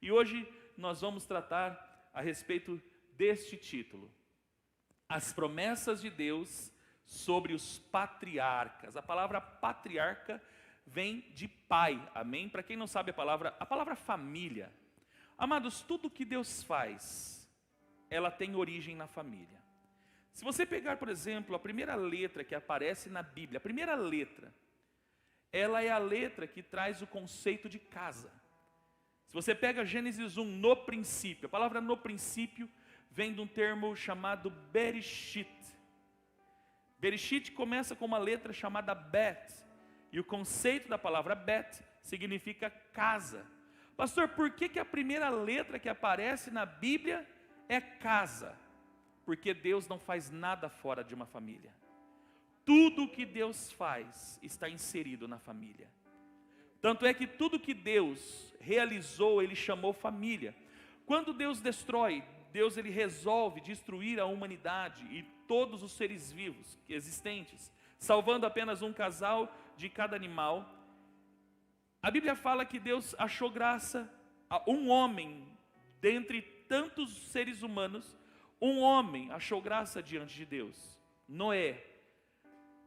E hoje nós vamos tratar a respeito deste título: As promessas de Deus sobre os patriarcas. A palavra patriarca vem de pai, amém? Para quem não sabe a palavra família. Amados, tudo que Deus faz, ela tem origem na família. Se você pegar, por exemplo, a primeira letra que aparece na Bíblia, a primeira letra, ela é a letra que traz o conceito de casa. Se você pega Gênesis 1, no princípio, a palavra no princípio vem de um termo chamado Bereshit. Bereshit começa com uma letra chamada Bet, e o conceito da palavra Bet significa casa. Pastor, por que a primeira letra que aparece na Bíblia é casa? Porque Deus não faz nada fora de uma família. Tudo que Deus faz está inserido na família. Tanto é que tudo que Deus realizou, Ele chamou família. Quando Deus destrói, Deus ele resolve destruir a humanidade e todos os seres vivos existentes, salvando apenas um casal de cada animal. A Bíblia fala que Deus achou graça a um homem, dentre tantos seres humanos, um homem achou graça diante de Deus, Noé.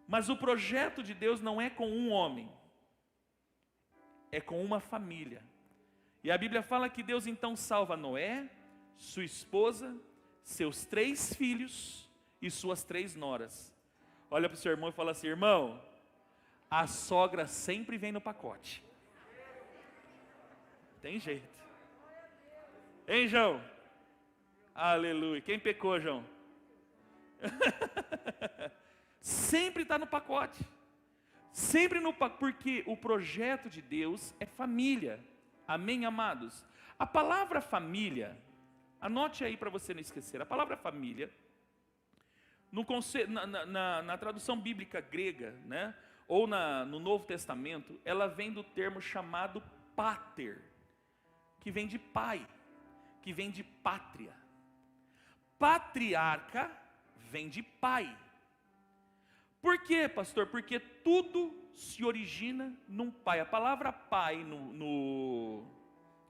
Mas o projeto de Deus não é com um homem, é com uma família. E a Bíblia fala que Deus então salva Noé, sua esposa, seus 3 filhos e suas 3 noras. Olha para o seu irmão e fala assim: irmão, a sogra sempre vem no pacote. Tem jeito. Hein, João? Aleluia. Quem pecou, João? Sempre está no pacote. Sempre no pacote. Porque o projeto de Deus é família. Amém, amados? A palavra família, anote aí para você não esquecer. A palavra família, na tradução bíblica grega, né, ou no Novo Testamento, ela vem do termo chamado pater, que vem de pai, que vem de pátria. Patriarca vem de pai. Por quê, pastor? Porque tudo se origina num pai. A palavra pai no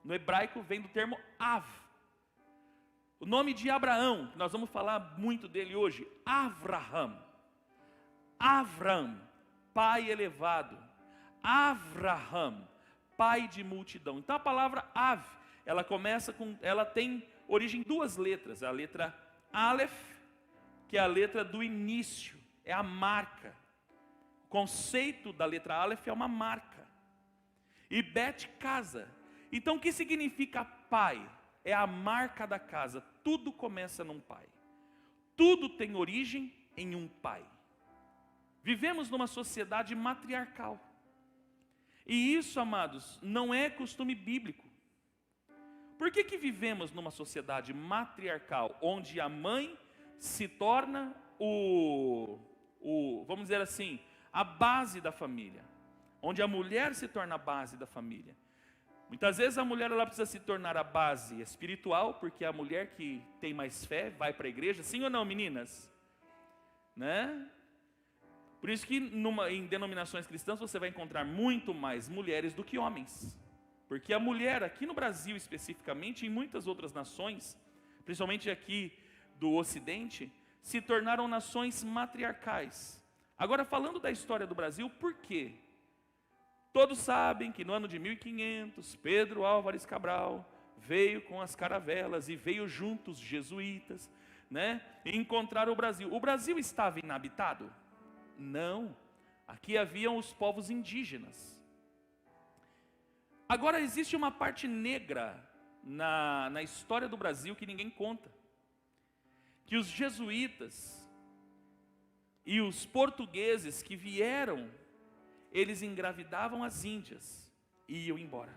hebraico vem do termo Av. O nome de Abraão, que nós vamos falar muito dele hoje, Avraham. Avram, pai elevado. Avraham, pai de multidão. Então a palavra Av, ela tem origem em 2 letras. A letra Aleph, que é a letra do início, é a marca. O conceito da letra Aleph é uma marca. E Bet, casa. Então o que significa pai? É a marca da casa. Tudo começa num pai. Tudo tem origem em um pai. Vivemos numa sociedade matriarcal. E isso, amados, não é costume bíblico. Por que vivemos numa sociedade matriarcal, onde a mãe se torna vamos dizer assim, a base da família, onde a mulher se torna a base da família? Muitas vezes a mulher ela precisa se tornar a base espiritual, porque a mulher que tem mais fé vai para a igreja, sim ou não, meninas? Né? Por isso que em denominações cristãs você vai encontrar muito mais mulheres do que homens. Porque a mulher, aqui no Brasil especificamente, e em muitas outras nações, principalmente aqui do Ocidente, se tornaram nações matriarcais. Agora, falando da história do Brasil, por quê? Todos sabem que no ano de 1500, Pedro Álvares Cabral veio com as caravelas e veio juntos os jesuítas, né, e encontraram o Brasil. O Brasil estava inabitado? Não. Aqui haviam os povos indígenas. Agora existe uma parte negra na história do Brasil que ninguém conta. Que os jesuítas e os portugueses que vieram, eles engravidavam as índias e iam embora.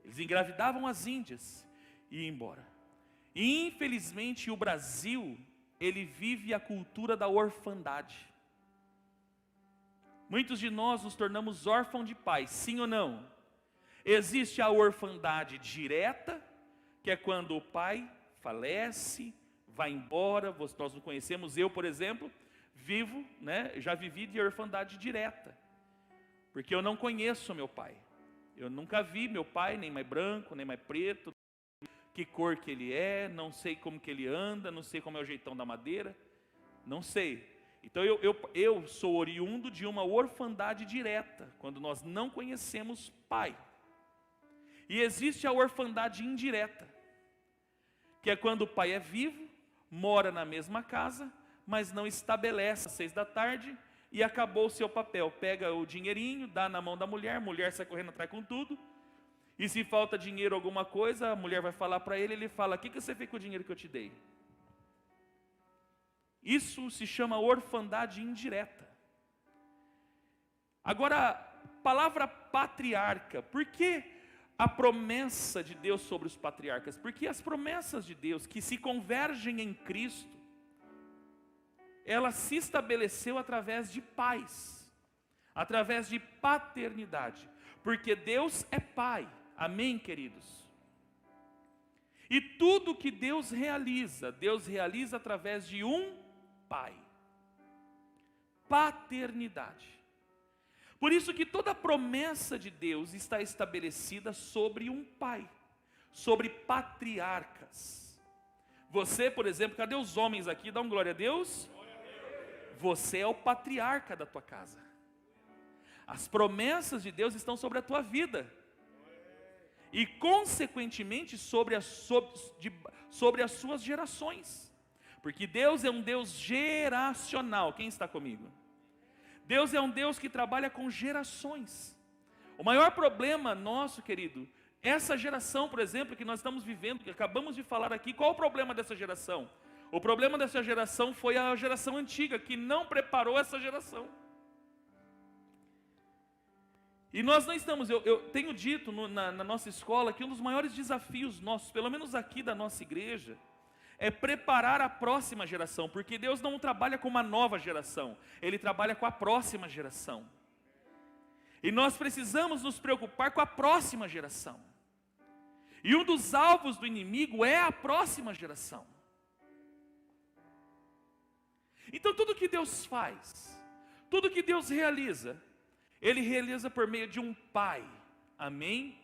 Eles engravidavam as índias e iam embora. E infelizmente o Brasil, ele vive a cultura da orfandade. Muitos de nós nos tornamos órfãos de pais, sim ou não? Existe a orfandade direta, que é quando o pai falece, vai embora. Nós não conhecemos. Eu, por exemplo, vivo, né, já vivi de orfandade direta, porque eu não conheço meu pai. Eu nunca vi meu pai, nem mais branco, nem mais preto, que cor que ele é, não sei como que ele anda, não sei como é o jeitão da madeira, não sei. Então eu sou oriundo de uma orfandade direta, quando nós não conhecemos pai. E existe a orfandade indireta, que é quando o pai é vivo, mora na mesma casa, mas não estabelece às 6 da tarde e acabou o seu papel. Pega o dinheirinho, dá na mão da mulher, a mulher sai correndo atrás com tudo. E se falta dinheiro alguma coisa, a mulher vai falar para ele, ele fala: o que você fez com o dinheiro que eu te dei? Isso se chama orfandade indireta. Agora, palavra patriarca, por que a promessa de Deus sobre os patriarcas? Porque as promessas de Deus que se convergem em Cristo, ela se estabeleceu através de pais, através de paternidade, porque Deus é pai, amém, queridos? E tudo que Deus realiza através de um pai, paternidade. Por isso que toda promessa de Deus está estabelecida sobre um pai, sobre patriarcas. Você, por exemplo, cadê os homens aqui? Dá um glória a Deus. Você é o patriarca da tua casa. As promessas de Deus estão sobre a tua vida. E consequentemente sobre as suas gerações. Porque Deus é um Deus geracional. Quem está comigo? Deus é um Deus que trabalha com gerações. O maior problema nosso, querido, essa geração, por exemplo, que nós estamos vivendo, que acabamos de falar aqui, qual o problema dessa geração? O problema dessa geração foi a geração antiga, que não preparou essa geração. E nós não estamos, eu tenho dito na nossa escola que um dos maiores desafios nossos, pelo menos aqui da nossa igreja, é preparar a próxima geração, porque Deus não trabalha com uma nova geração, Ele trabalha com a próxima geração. E nós precisamos nos preocupar com a próxima geração. E um dos alvos do inimigo é a próxima geração. Então tudo que Deus faz, tudo que Deus realiza, Ele realiza por meio de um pai, amém?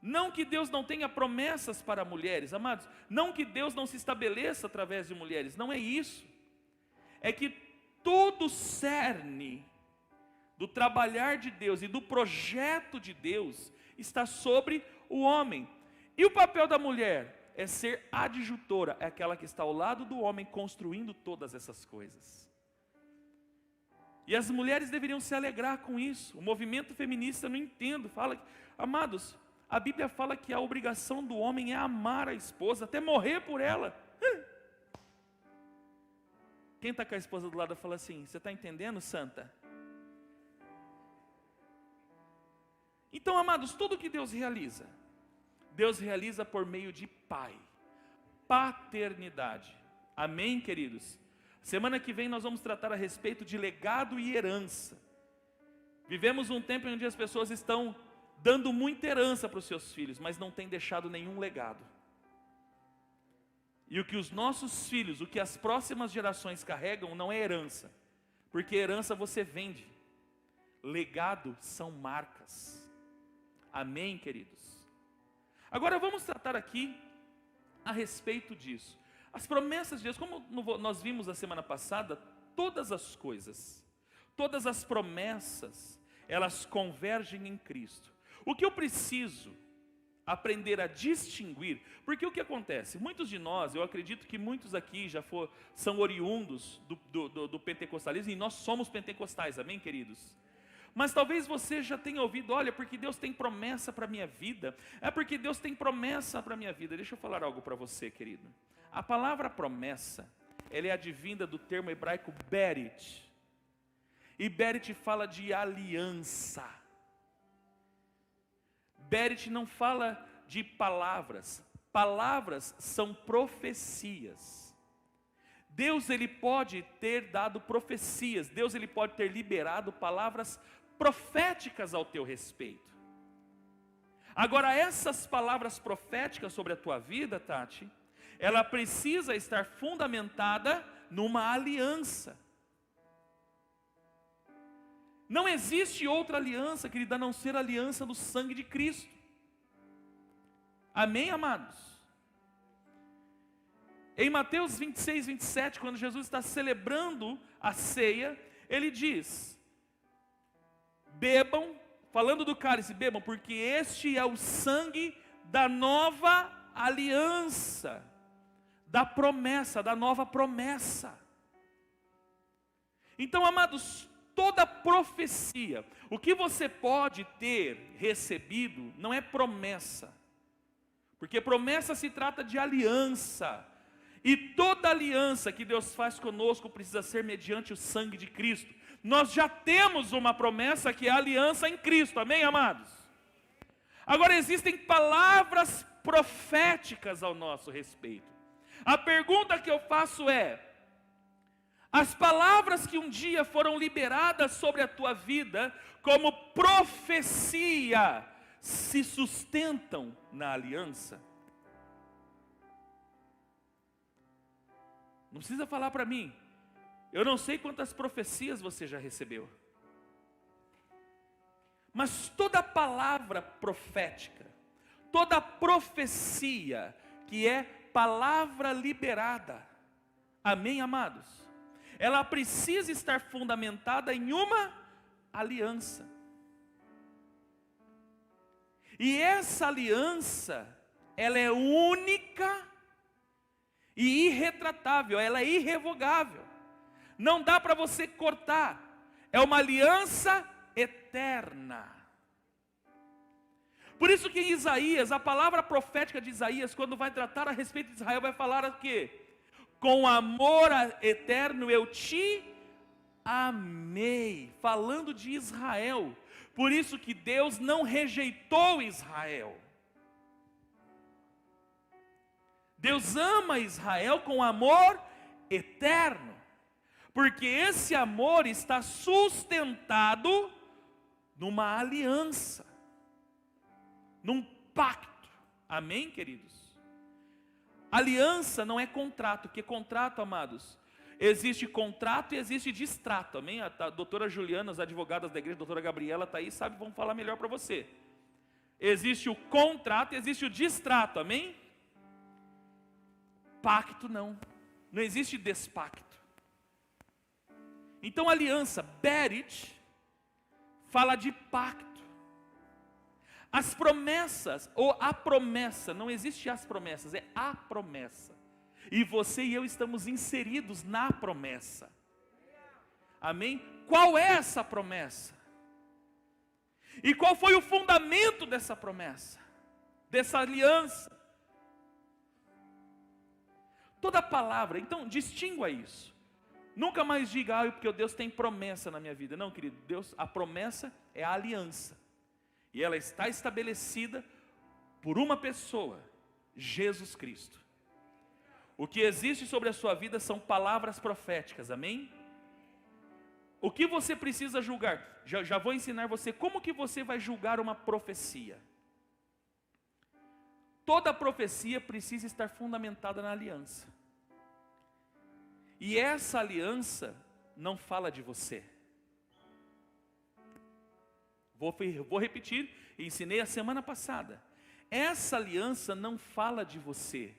Não que Deus não tenha promessas para mulheres, amados, não que Deus não se estabeleça através de mulheres, não é isso. É que todo o cerne do trabalhar de Deus e do projeto de Deus está sobre o homem. E o papel da mulher é ser adjutora, é aquela que está ao lado do homem construindo todas essas coisas. E as mulheres deveriam se alegrar com isso. O movimento feminista, eu não entendo, fala, amados, a Bíblia fala que a obrigação do homem é amar a esposa, até morrer por ela. Quem está com a esposa do lado fala assim: você está entendendo, santa? Então, amados, tudo que Deus realiza por meio de pai, paternidade, amém, queridos? Semana que vem nós vamos tratar a respeito de legado e herança. Vivemos um tempo onde as pessoas estão dando muita herança para os seus filhos, mas não têm deixado nenhum legado. E o que os nossos filhos, o que as próximas gerações carregam não é herança, porque herança você vende, legado são marcas, amém, queridos? Agora vamos tratar aqui a respeito disso. As promessas de Deus, como nós vimos na semana passada, todas as coisas, todas as promessas, elas convergem em Cristo. O que eu preciso aprender a distinguir, porque o que acontece? Muitos de nós, eu acredito que muitos aqui são oriundos do pentecostalismo, e nós somos pentecostais, amém, queridos? Mas talvez você já tenha ouvido: olha, porque Deus tem promessa para a minha vida, é porque Deus tem promessa para a minha vida. Deixa eu falar algo para você, querido. A palavra promessa, ela é advinda do termo hebraico berit, e berit fala de aliança. Berit não fala de palavras, palavras são profecias. Deus, ele pode ter dado profecias, Deus, ele pode ter liberado palavras proféticas ao teu respeito. Agora, essas palavras proféticas sobre a tua vida, Tati, ela precisa estar fundamentada numa aliança. Não existe outra aliança, querida, a não ser a aliança do sangue de Cristo. Amém, amados? Em Mateus 26, 27, quando Jesus está celebrando a ceia, ele diz: bebam, falando do cálice, bebam, porque este é o sangue da nova aliança, da promessa, da nova promessa. Então, amados, toda profecia, o que você pode ter recebido, não é promessa, porque promessa se trata de aliança, e toda aliança que Deus faz conosco precisa ser mediante o sangue de Cristo. Nós já temos uma promessa que é a aliança em Cristo, amém, amados? Agora existem palavras proféticas ao nosso respeito. A pergunta que eu faço é: as palavras que um dia foram liberadas sobre a tua vida como profecia se sustentam na aliança? Não precisa falar para mim. Eu não sei quantas profecias você já recebeu. Mas toda palavra profética, toda profecia que é palavra liberada, amém, amados? Ela precisa estar fundamentada em uma aliança. E essa aliança, ela é única e irretratável, ela é irrevogável. Não dá para você cortar. É uma aliança eterna. Por isso que em Isaías, a palavra profética de Isaías, quando vai tratar a respeito de Israel, vai falar o quê? Com amor eterno eu te amei. Falando de Israel. Por isso que Deus não rejeitou Israel. Deus ama Israel com amor eterno, porque esse amor está sustentado numa aliança, num pacto, amém, queridos? Aliança não é contrato, porque contrato, amados, existe contrato e existe distrato, amém? A doutora Juliana, as advogadas da igreja, a doutora Gabriela está aí, sabe, vão falar melhor para você. Existe o contrato e existe o distrato, amém? Pacto não existe despacto. Então aliança, berit, fala de pacto. As promessas, ou a promessa, não existe as promessas, é a promessa. E você e eu estamos inseridos na promessa. Amém? Qual é essa promessa? E qual foi o fundamento dessa promessa? Dessa aliança? Toda palavra, então distingua isso. Nunca mais diga, porque Deus tem promessa na minha vida. Não, querido, Deus, a promessa é a aliança. E ela está estabelecida por uma pessoa, Jesus Cristo. O que existe sobre a sua vida são palavras proféticas, amém? O que você precisa julgar? Já vou ensinar você como que você vai julgar uma profecia. Toda profecia precisa estar fundamentada na aliança. E essa aliança não fala de você. Vou repetir, ensinei a semana passada. Essa aliança não fala de você.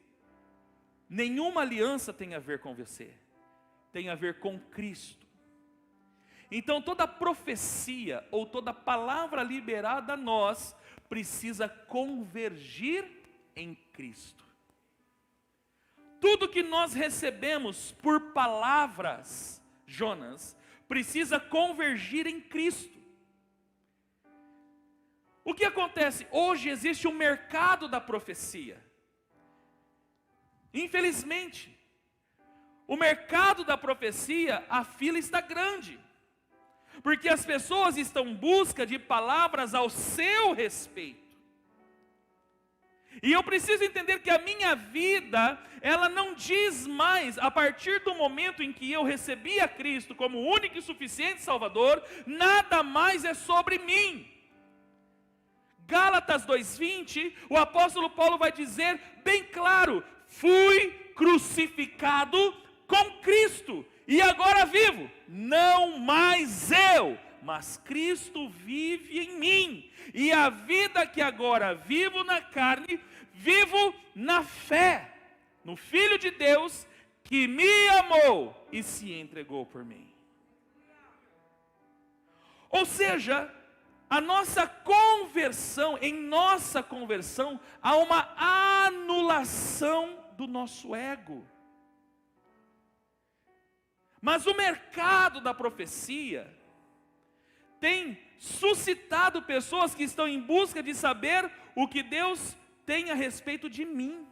Nenhuma aliança tem a ver com você. Tem a ver com Cristo. Então toda profecia ou toda palavra liberada a nós precisa convergir em Cristo. Tudo que nós recebemos por palavras, Jonas, precisa convergir em Cristo. O que acontece? Hoje existe um mercado da profecia. Infelizmente, o mercado da profecia, a fila está grande. Porque as pessoas estão em busca de palavras ao seu respeito. E eu preciso entender que a minha vida, ela não diz mais, a partir do momento em que eu recebi a Cristo como único e suficiente Salvador, nada mais é sobre mim. Gálatas 2:20, o apóstolo Paulo vai dizer bem claro: fui crucificado com Cristo, e agora vivo, não mais eu, mas Cristo vive em mim, e a vida que agora vivo na carne, vivo na fé, no Filho de Deus, que me amou e se entregou por mim. Ou seja, em nossa conversão, há uma anulação do nosso ego. Mas o mercado da profecia tem suscitado pessoas que estão em busca de saber o que Deus tem a respeito de mim.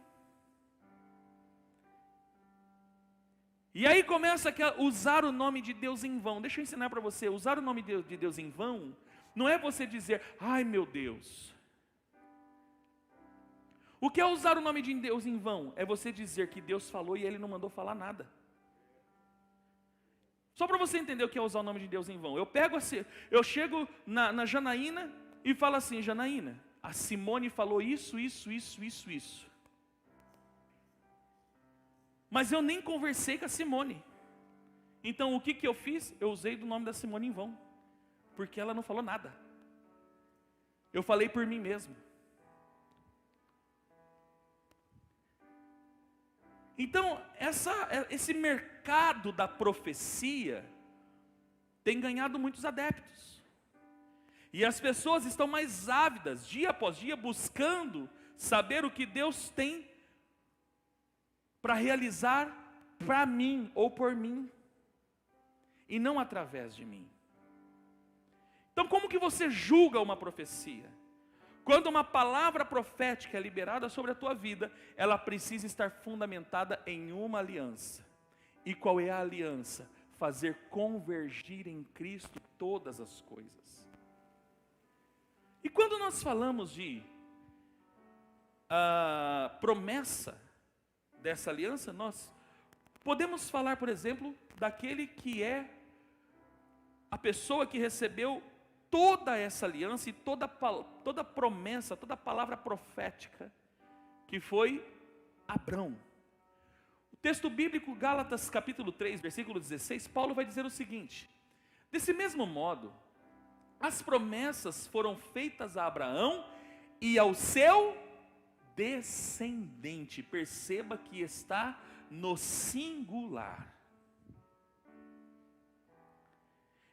E aí começa a usar o nome de Deus em vão. Deixa eu ensinar para você, usar o nome de Deus em vão, não é você dizer, ai meu Deus. O que é usar o nome de Deus em vão? É você dizer que Deus falou e Ele não mandou falar nada. Só para você entender o que é usar o nome de Deus em vão. Eu chego na Janaína e falo assim, Janaína, a Simone falou isso. Mas eu nem conversei com a Simone. Então o que eu fiz? Eu usei do nome da Simone em vão. Porque ela não falou nada. Eu falei por mim mesmo. Então, esse mercado da profecia tem ganhado muitos adeptos. E as pessoas estão mais ávidas, dia após dia, buscando saber o que Deus tem para realizar para mim ou por mim, e não através de mim. Então, como que você julga uma profecia? Quando uma palavra profética é liberada sobre a tua vida, ela precisa estar fundamentada em uma aliança. E qual é a aliança? Fazer convergir em Cristo todas as coisas. E quando nós falamos de promessa dessa aliança, nós podemos falar, por exemplo, daquele que é a pessoa que recebeu toda essa aliança e toda promessa, toda palavra profética, que foi Abrão. O texto bíblico, Gálatas capítulo 3, versículo 16, Paulo vai dizer o seguinte: desse mesmo modo, as promessas foram feitas a Abraão e ao seu descendente. Perceba que está no singular.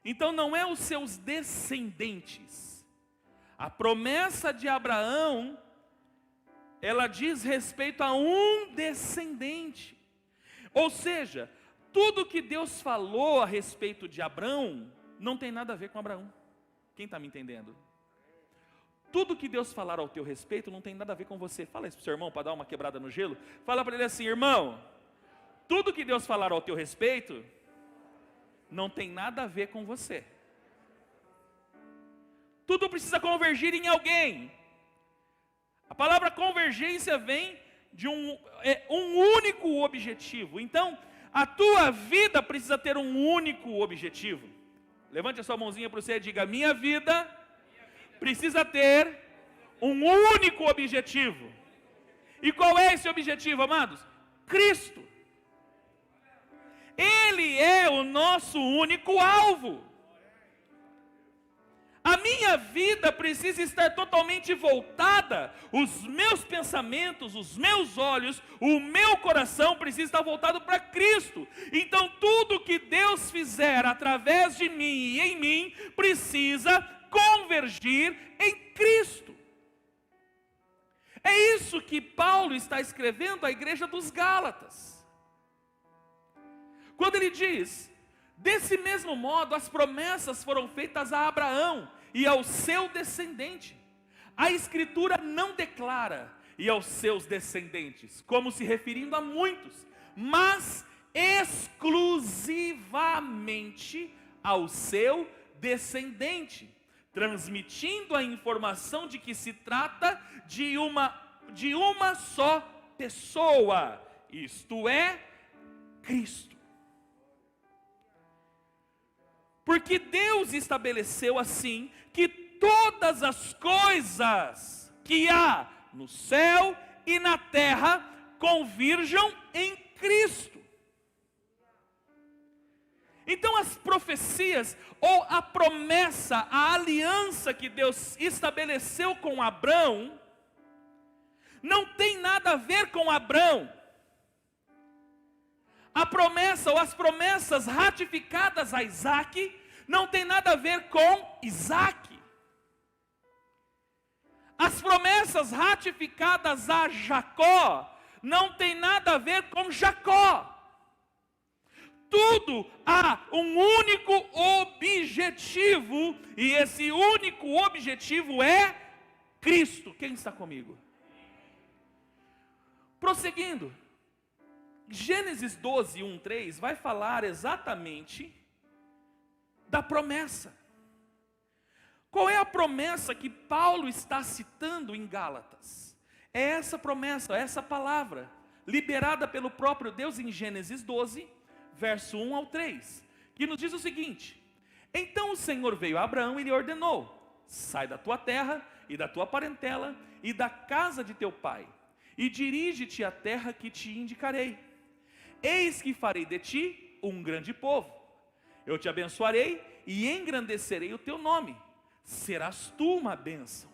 Então não é os seus descendentes. A promessa de Abraão, ela diz respeito a um descendente. Ou seja, tudo que Deus falou a respeito de Abraão, não tem nada a ver com Abraão. Quem está me entendendo? Tudo que Deus falar ao teu respeito, não tem nada a ver com você. Fala isso para o seu irmão, para dar uma quebrada no gelo. Fala para ele assim, irmão, tudo que Deus falar ao teu respeito, não tem nada a ver com você. Tudo precisa convergir em alguém. A palavra convergência vem de um único objetivo. Então, a tua vida precisa ter um único objetivo. Levante a sua mãozinha para você e diga, minha vida precisa ter um único objetivo. E qual é esse objetivo, amados? Cristo. Ele é o nosso único alvo. A minha vida precisa estar totalmente voltada, os meus pensamentos, os meus olhos, o meu coração precisa estar voltado para Cristo. Então tudo que Deus fizer através de mim e em mim, precisa convergir em Cristo. É isso que Paulo está escrevendo à igreja dos Gálatas. Quando ele diz, desse mesmo modo as promessas foram feitas a Abraão e ao seu descendente. A Escritura não declara, e aos seus descendentes, como se referindo a muitos, mas exclusivamente ao seu descendente, transmitindo a informação de que se trata de uma só pessoa, isto é, Cristo. Porque Deus estabeleceu assim que todas as coisas que há no céu e na terra convirjam em Cristo. Então as profecias, ou a promessa, a aliança que Deus estabeleceu com Abrão, não tem nada a ver com Abrão. A promessa ou as promessas ratificadas a Isaac, não tem nada a ver com Isaac. As promessas ratificadas a Jacó, não tem nada a ver com Jacó. Tudo há um único objetivo, e esse único objetivo é Cristo. Quem está comigo? Prosseguindo, Gênesis 12, 1, 3 vai falar exatamente da promessa. Qual é a promessa que Paulo está citando em Gálatas? É essa promessa, essa palavra, liberada pelo próprio Deus em Gênesis 12, verso 1 ao 3, que nos diz o seguinte: então o Senhor veio a Abraão e lhe ordenou: sai da tua terra e da tua parentela e da casa de teu pai, e dirige-te à terra que te indicarei. Eis que farei de ti um grande povo, eu te abençoarei e engrandecerei o teu nome, serás tu uma bênção.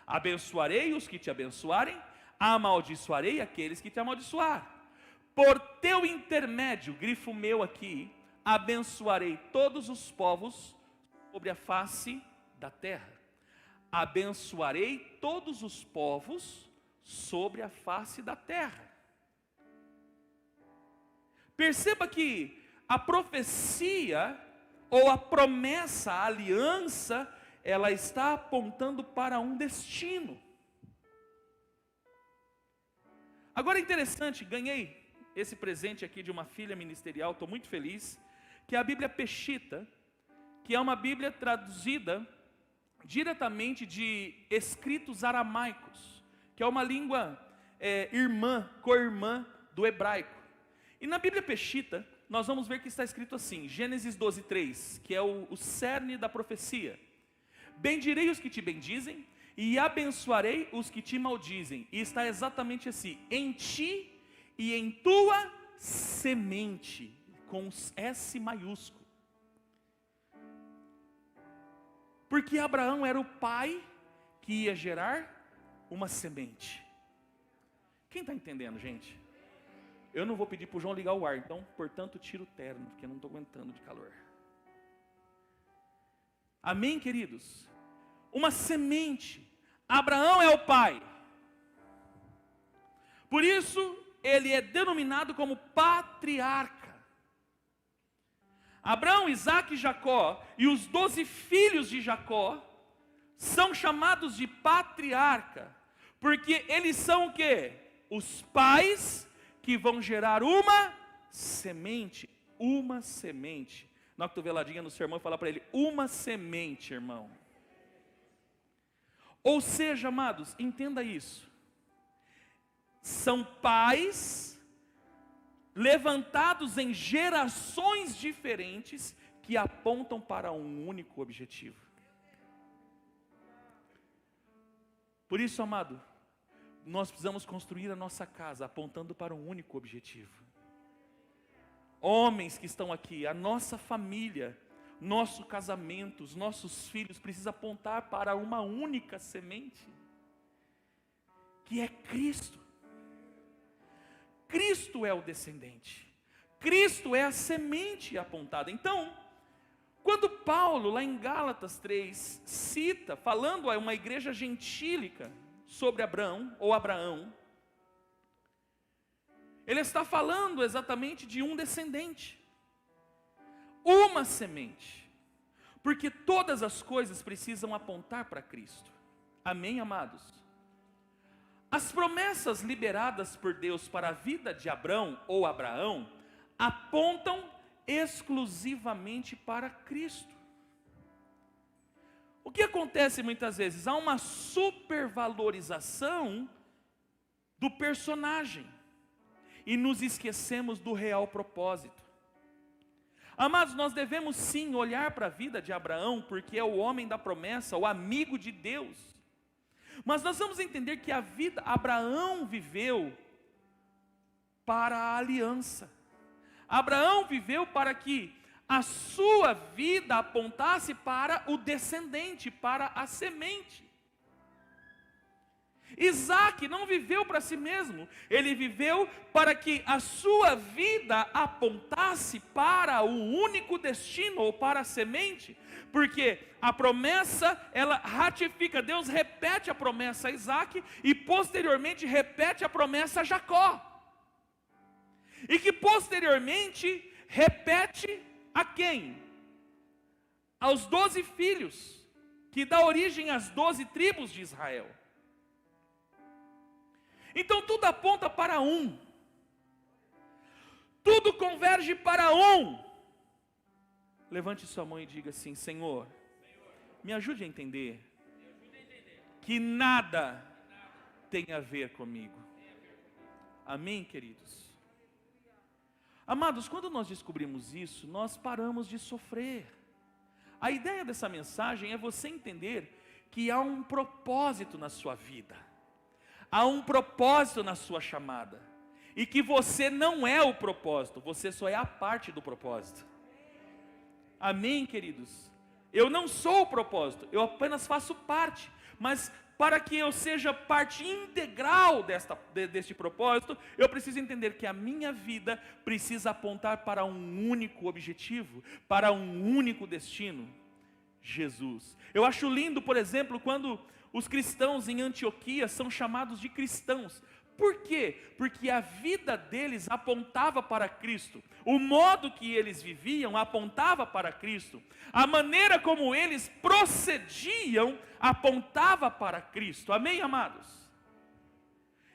Abençoarei os que te abençoarem, amaldiçoarei aqueles que te amaldiçoarem. Por teu intermédio, grifo meu aqui, abençoarei todos os povos sobre a face da terra. Abençoarei todos os povos sobre a face da terra. Perceba que a profecia, ou a promessa, a aliança, ela está apontando para um destino. Agora é interessante, ganhei esse presente aqui de uma filha ministerial, estou muito feliz, que é a Bíblia Peshitta, que é uma Bíblia traduzida diretamente de escritos aramaicos, que é uma língua co-irmã do hebraico. E na Bíblia Peshitta, nós vamos ver que está escrito assim, Gênesis 12, 3, que é o cerne da profecia: bendirei os que te bendizem, e abençoarei os que te maldizem. E está exatamente assim: em ti e em tua semente, com S maiúsculo. Porque Abraão era o pai que ia gerar uma semente. Quem está entendendo, gente? Eu não vou pedir para o João ligar o ar, então, portanto, tira o terno, porque eu não estou aguentando de calor. Amém, queridos? Uma semente. Abraão é o pai. Por isso, ele é denominado como patriarca. Abraão, Isaac e Jacó, e os 12 filhos de Jacó, são chamados de patriarca, porque eles são o quê? Os pais que vão gerar uma semente. Uma semente. Na cotoveladinha no sermão, falar para ele: uma semente, irmão. Ou seja, amados, entenda isso. São pais levantados em gerações diferentes que apontam para um único objetivo. Por isso, amado, nós precisamos construir a nossa casa apontando para um único objetivo. Homens que estão aqui, a nossa família, nosso casamento, os nossos filhos precisam apontar para uma única semente, que é Cristo. Cristo é o descendente, Cristo é a semente apontada. Então, quando Paulo, lá em Gálatas 3, cita, falando a uma igreja gentílica sobre Abraão, ou Abraão, ele está falando exatamente de um descendente, uma semente, porque todas as coisas precisam apontar para Cristo. Amém, amados? As promessas liberadas por Deus para a vida de Abrão ou Abraão apontam exclusivamente para Cristo. O que acontece muitas vezes? Há uma supervalorização do personagem e nos esquecemos do real propósito. Amados, nós devemos sim olhar para a vida de Abraão, porque é o homem da promessa, o amigo de Deus. Mas nós vamos entender que a vida, Abraão viveu para a aliança. Abraão viveu para que a sua vida apontasse para o descendente, para a semente. Isaac não viveu para si mesmo, ele viveu para que a sua vida apontasse para o único destino, ou para a semente, porque a promessa, ela ratifica, Deus repete a promessa a Isaac, e posteriormente repete a promessa a Jacó, e que posteriormente repete a quem? Aos 12 filhos, que dá origem às 12 tribos de Israel. Então tudo aponta para um, tudo converge para um. Levante sua mão e diga assim: Senhor, me ajude a entender que nada tem a ver comigo. Amém, queridos? Amados, quando nós descobrimos isso, nós paramos de sofrer. A ideia dessa mensagem é você entender que há um propósito na sua vida, há um propósito na sua chamada, e que você não é o propósito, você só é a parte do propósito. Amém, queridos? Eu não sou o propósito, eu apenas faço parte, mas para que eu seja parte integral deste propósito, eu preciso entender que a minha vida precisa apontar para um único objetivo, para um único destino: Jesus. Eu acho lindo, por exemplo, quando os cristãos em Antioquia são chamados de cristãos. Por quê? Porque a vida deles apontava para Cristo, o modo que eles viviam apontava para Cristo, a maneira como eles procediam apontava para Cristo. Amém, amados?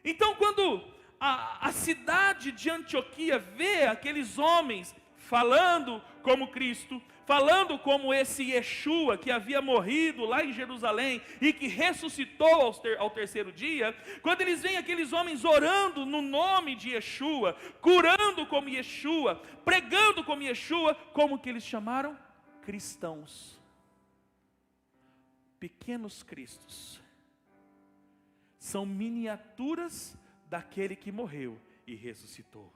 Então, quando a cidade de Antioquia vê aqueles homens falando como Cristo, falando como esse Yeshua que havia morrido lá em Jerusalém e que ressuscitou ao terceiro dia, quando eles veem aqueles homens orando no nome de Yeshua, curando como Yeshua, pregando como Yeshua, como que eles chamaram? Cristãos. Pequenos cristos. São miniaturas daquele que morreu e ressuscitou.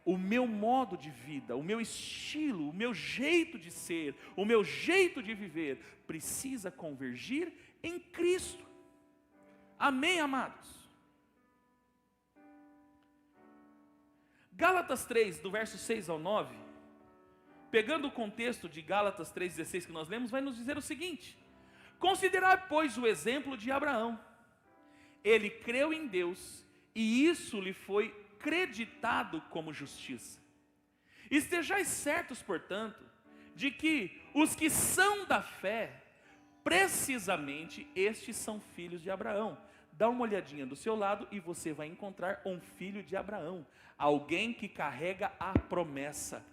O meu modo de vida, o meu estilo, o meu jeito de ser, o meu jeito de viver, precisa convergir em Cristo. Amém, amados? Gálatas 3, do verso 6 ao 9, pegando o contexto de Gálatas 3,16 que nós lemos, vai nos dizer o seguinte: considerai, pois, o exemplo de Abraão. Ele creu em Deus, e isso lhe foi acreditado como justiça. Estejais certos, portanto, de que os que são da fé, precisamente estes são filhos de Abraão. Dá uma olhadinha do seu lado e você vai encontrar um filho de Abraão, alguém que carrega a promessa.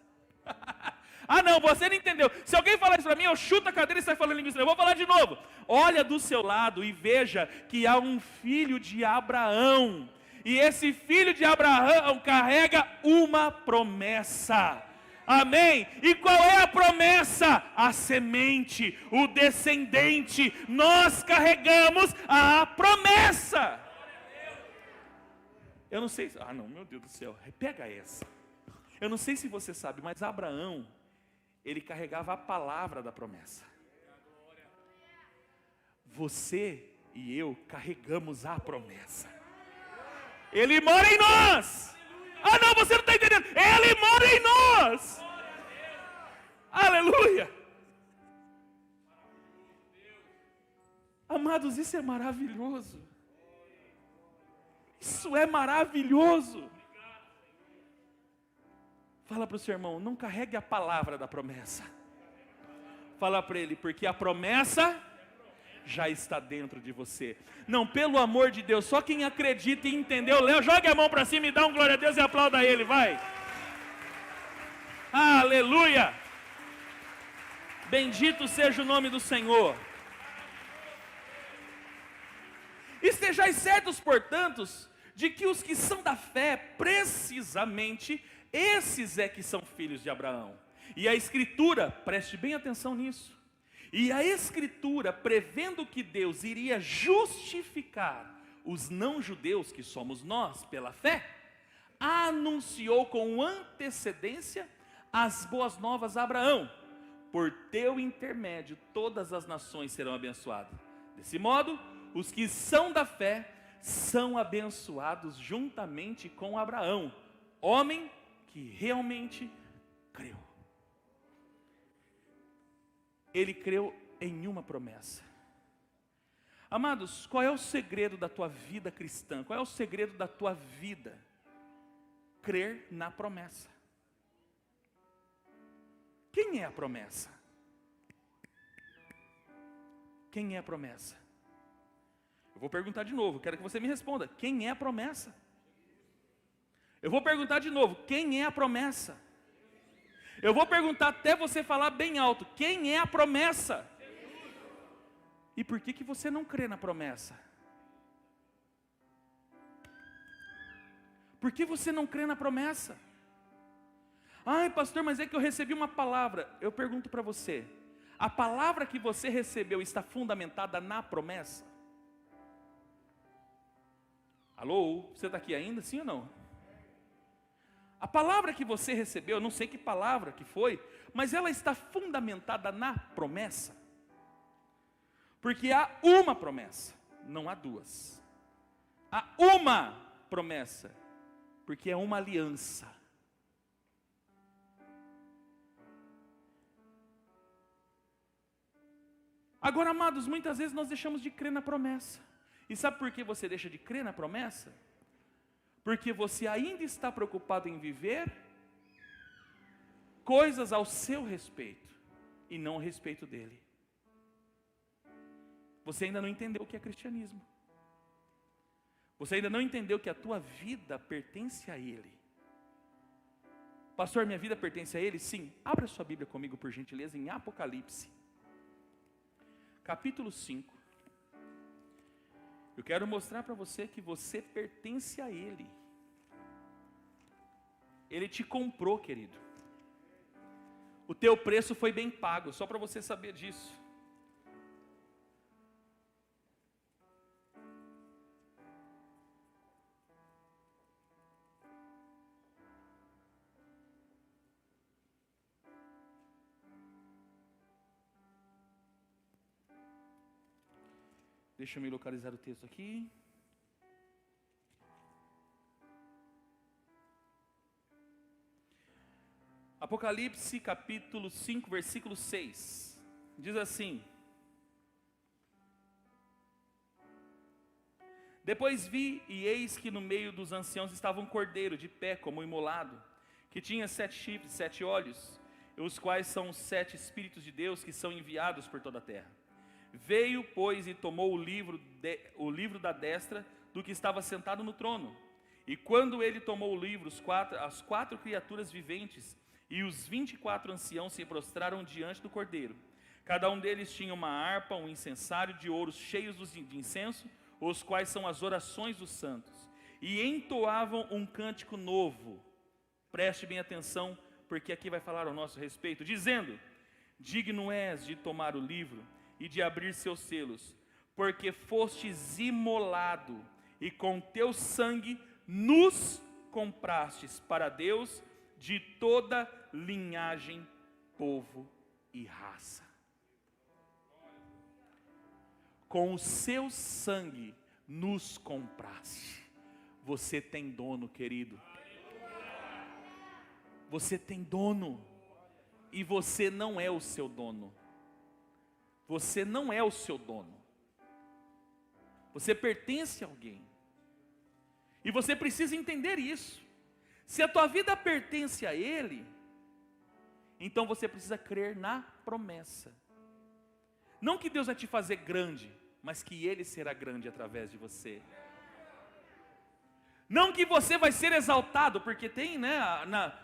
Ah não, você não entendeu. Se alguém falar isso para mim, eu chuto a cadeira e sai falando em língua. Eu vou falar de novo. Olha do seu lado e veja que há um filho de Abraão. E esse filho de Abraão carrega uma promessa. Amém? E qual é a promessa? A semente, o descendente. Nós carregamos a promessa. Eu não sei, não, meu Deus do céu, pega essa. Eu não sei se você sabe, mas Abraão, ele carregava a palavra da promessa. Você e eu carregamos a promessa. Ele mora em nós. Ah não, você não está entendendo. Ele mora em nós. Aleluia. Amados, isso é maravilhoso. Isso é maravilhoso. Fala para o seu irmão, não carregue a palavra da promessa. Fala para ele, porque a promessa já está dentro de você. Não, pelo amor de Deus, só quem acredita e entendeu, Léo, jogue a mão para cima e dá um glória a Deus e aplauda ele, vai. Aleluia. Bendito seja o nome do Senhor. Estejais certos, portanto, de que os que são da fé, precisamente, esses é que são filhos de Abraão. E a Escritura, preste bem atenção nisso, e a Escritura, prevendo que Deus iria justificar os não-judeus, que somos nós, pela fé, anunciou com antecedência as boas novas a Abraão: por teu intermédio todas as nações serão abençoadas. Desse modo, os que são da fé são abençoados juntamente com Abraão, homem que realmente creu. Ele creu em uma promessa. Amados, qual é o segredo da tua vida cristã? Qual é o segredo da tua vida? Crer na promessa. Quem é a promessa? Quem é a promessa? Eu vou perguntar de novo, quero que você me responda. Quem é a promessa? Eu vou perguntar de novo, quem é a promessa? Eu vou perguntar até você falar bem alto, quem é a promessa? E por que você não crê na promessa? Por que você não crê na promessa? Ai, pastor, mas é que eu recebi uma palavra. Eu pergunto para você, a palavra que você recebeu está fundamentada na promessa? Alô, você está aqui ainda, sim ou não? A palavra que você recebeu, eu não sei que palavra que foi, mas ela está fundamentada na promessa. Porque há uma promessa, não há duas. Há uma promessa, porque é uma aliança. Agora, amados, muitas vezes nós deixamos de crer na promessa. E sabe por que você deixa de crer na promessa? Porque você ainda está preocupado em viver coisas ao seu respeito e não ao respeito dele. Você ainda não entendeu o que é cristianismo. Você ainda não entendeu que a tua vida pertence a ele. Pastor, minha vida pertence a ele? Sim. Abra sua Bíblia comigo, por gentileza, em Apocalipse, capítulo 5. Eu quero mostrar para você que você pertence a ele. Ele te comprou, querido. O teu preço foi bem pago, só para você saber disso. Deixa eu me localizar o texto aqui. Apocalipse capítulo 5, versículo 6. Diz assim: depois vi, e eis que no meio dos anciãos estava um cordeiro de pé como imolado, que tinha 7 chifres, 7 olhos, os quais são os 7 Espíritos de Deus que são enviados por toda a terra. Veio, pois, e tomou o livro da destra do que estava sentado no trono. E quando ele tomou o livro, as 4 criaturas viventes e os 24 anciãos se prostraram diante do cordeiro. Cada um deles tinha uma harpa, um incensário de ouro cheios de incenso, os quais são as orações dos santos. E entoavam um cântico novo. Preste bem atenção, porque aqui vai falar ao nosso respeito, dizendo: digno és de tomar o livro e de abrir seus selos, porque fostes imolado, e com teu sangue nos comprastes para Deus de toda linhagem, povo e raça. Com o seu sangue nos compraste. Você tem dono, querido. Você tem dono. E você não é o seu dono. Você não é o seu dono. Você pertence a alguém. E você precisa entender isso. Se a tua vida pertence a ele, então você precisa crer na promessa. Não que Deus vai te fazer grande, mas que ele será grande através de você. Não que você vai ser exaltado, porque tem, né,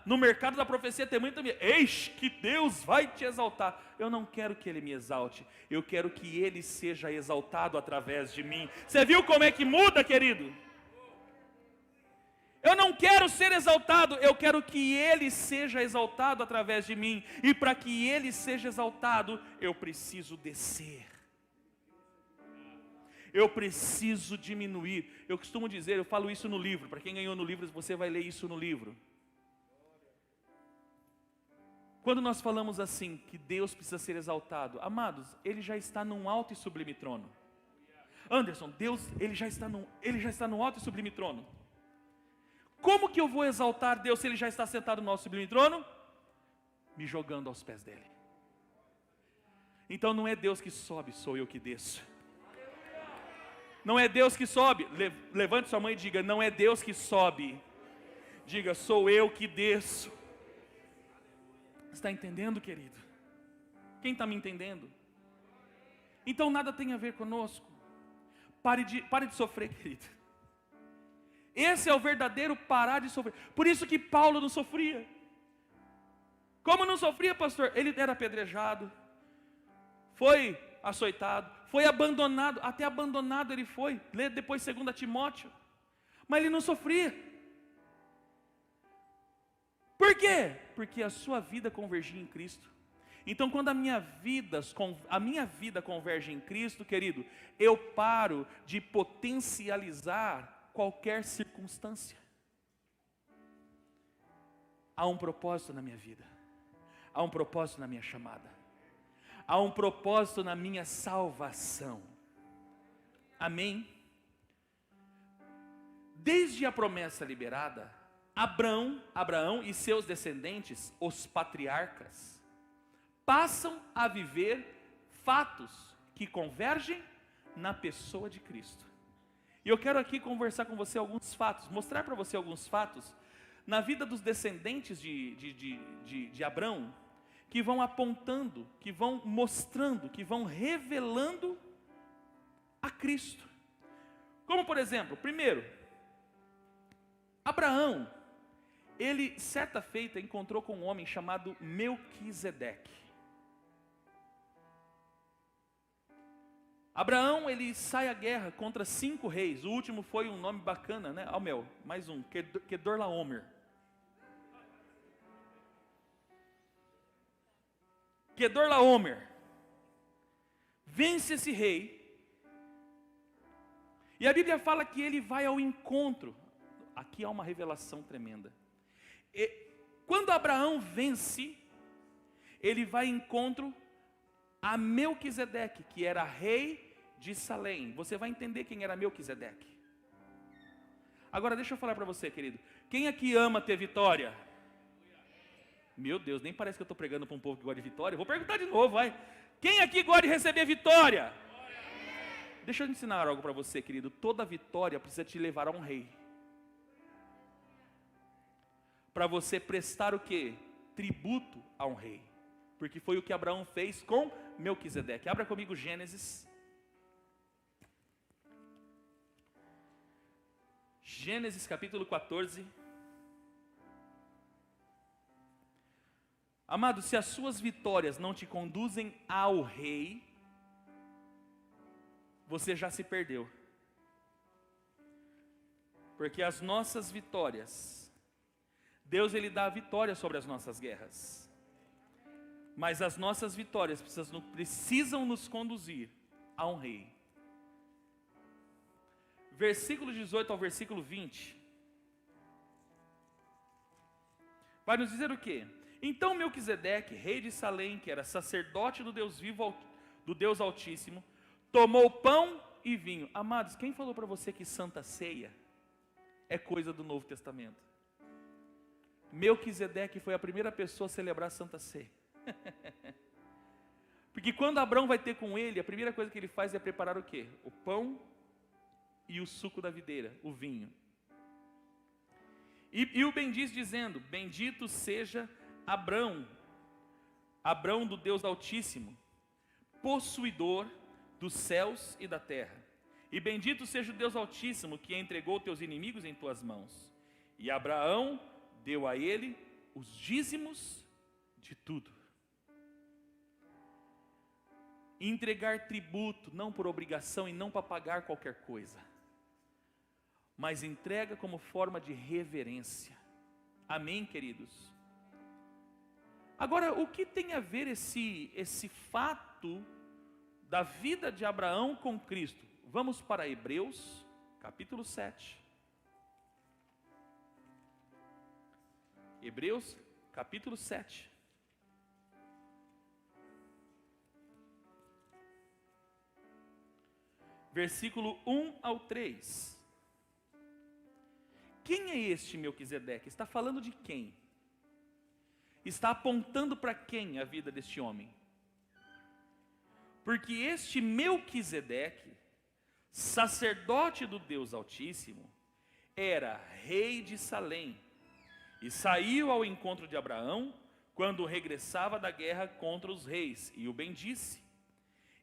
no mercado da profecia tem muito, eis que Deus vai te exaltar. Eu não quero que ele me exalte, eu quero que ele seja exaltado através de mim. Você viu como é que muda, querido? Eu não quero ser exaltado, eu quero que ele seja exaltado através de mim. E para que ele seja exaltado, eu preciso descer. Eu preciso diminuir. Eu costumo dizer, eu falo isso no livro. Para quem ganhou no livro, você vai ler isso no livro. Quando nós falamos assim, que Deus precisa ser exaltado, amados, Ele já está num alto e sublime trono. Anderson, Deus, Ele já está no alto e sublime trono. Como que eu vou exaltar Deus se Ele já está sentado no alto e sublime trono? Me jogando aos pés dEle. Então não é Deus que sobe, sou eu que desço. Não é Deus que sobe, levante sua mão e diga, não é Deus que sobe. Diga, sou eu que desço. Está entendendo, querido? Quem está me entendendo? Então nada tem a ver conosco. Pare de sofrer, querido. Esse é o verdadeiro parar de sofrer. Por isso que Paulo não sofria. Como não sofria, pastor? Ele era apedrejado, foi açoitado, foi abandonado, até abandonado ele foi. Lê depois 2 Timóteo. Mas ele não sofria. Por quê? Porque a sua vida convergia em Cristo. Então quando a minha vida converge em Cristo, querido, eu paro de potencializar qualquer circunstância. Há um propósito na minha vida. Há um propósito na minha chamada. Há um propósito na minha salvação. Amém? Desde a promessa liberada, Abraão e seus descendentes, os patriarcas, passam a viver fatos que convergem na pessoa de Cristo. E eu quero aqui conversar com você alguns fatos, mostrar para você alguns fatos na vida dos descendentes de Abraão, que vão apontando, que vão mostrando, que vão revelando a Cristo. Como por exemplo, primeiro, Abraão, ele certa feita encontrou com um homem chamado Melquisedeque. Abraão, ele sai à guerra contra 5 reis. O último foi um nome bacana, né? Mais um, Kedorlaomer. Kedorlaomer vence esse rei. E a Bíblia fala que ele vai ao encontro. Aqui há uma revelação tremenda. Quando Abraão vence, ele vai ao encontro a Melquisedeque, que era rei de Salém. Você vai entender quem era Melquisedeque. Agora deixa eu falar para você, querido. Quem aqui ama ter vitória? Meu Deus, nem parece que eu estou pregando para um povo que gosta de vitória. Vou perguntar de novo, vai. Quem aqui gosta de receber vitória? Deixa eu ensinar algo para você, querido. Toda vitória precisa te levar a um rei. Para você prestar o quê? Tributo a um rei. Porque foi o que Abraão fez com Melquisedeque. Abra comigo Gênesis. Gênesis capítulo 14. Amado, se as suas vitórias não te conduzem ao rei, você já se perdeu. Porque as nossas vitórias, Deus ele dá a vitória sobre as nossas guerras. Mas as nossas vitórias precisam nos conduzir a um rei. Versículo 18 ao versículo 20. Vai nos dizer o quê? Então Melquisedeque, rei de Salém, que era sacerdote do Deus vivo, do Deus Altíssimo, tomou pão e vinho. Amados, quem falou para você que Santa Ceia é coisa do Novo Testamento? Melquisedeque foi a primeira pessoa a celebrar a Santa Ceia. Porque quando Abraão vai ter com ele, a primeira coisa que ele faz é preparar o quê? O pão e o suco da videira, o vinho. E o bendiz dizendo, bendito seja Abraão do Deus Altíssimo, possuidor dos céus e da terra. E bendito seja o Deus Altíssimo, que entregou teus inimigos em tuas mãos. E Abraão deu a ele os dízimos de tudo. Entregar tributo, não por obrigação e não para pagar qualquer coisa, mas entrega como forma de reverência. Amém, queridos? Agora, o que tem a ver esse fato da vida de Abraão com Cristo? Vamos para Hebreus, capítulo 7. Hebreus, capítulo 7. versículo 1 ao 3. Quem é este Melquisedeque? Está falando de quem? Está apontando para quem a vida deste homem? Porque este Melquisedeque, sacerdote do Deus Altíssimo, era rei de Salém, e saiu ao encontro de Abraão, quando regressava da guerra contra os reis, e o bendisse.